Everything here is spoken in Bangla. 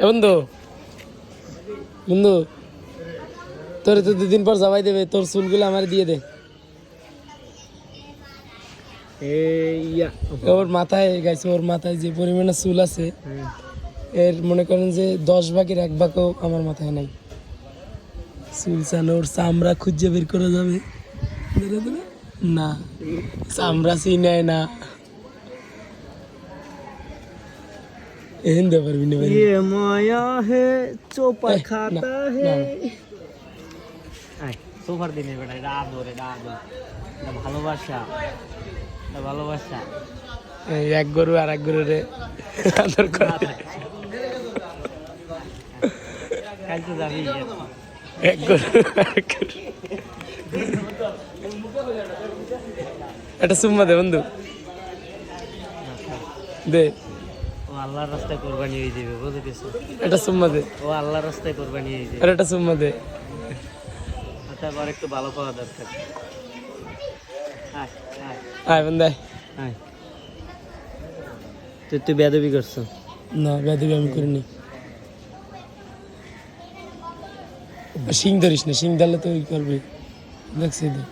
এ বন্ধু বন্ধু, তোর তো 2 দিন পর যাওয়াই দেবে, তোর চুলগুলো আমার দিয়ে দে। ওর মাথায় গাইছে, ওর মাথায় যে পরিমাণে চুল আছে এর মনে করেন যে 10 ভাগের 1 ভাগও আমার মাথায় নাই। চুল চানোর চামড়া খুঁজে বের করা যাবে না, চামড়া চিনায় না, এহেন দে পারবি না ভাই। ये माया है चोपा खाता है। সোফার দিনে বেটা, এটা আদর, এটা আদর, এটা ভালোবাসা, এটা ভালোবাসা। এই এক গরু আর এক গরুরে আদর করে, কাল তো যাবি এক গরু আর এক গরু। এটা সুম্মা দে বন্ধু, দে। ও আল্লাহর রাস্তায় কোরবানি হয়ে যাবে, বুঝে গেছো? এটা সুম্মা দে, ও আল্লাহর রাস্তায় কোরবানি হয়ে যাবে। আর এটা সুম্মা দে। তারপর একটু ভালো পাওয়া দরকার। আয় বন্ধু আয়। আয়, তুই বেয়াদবি করছো। না বেয়াদবি আমি করিনি। শিং ধরিস না, শিং ধরলে তো ওই করবি, দেখছি দেখ।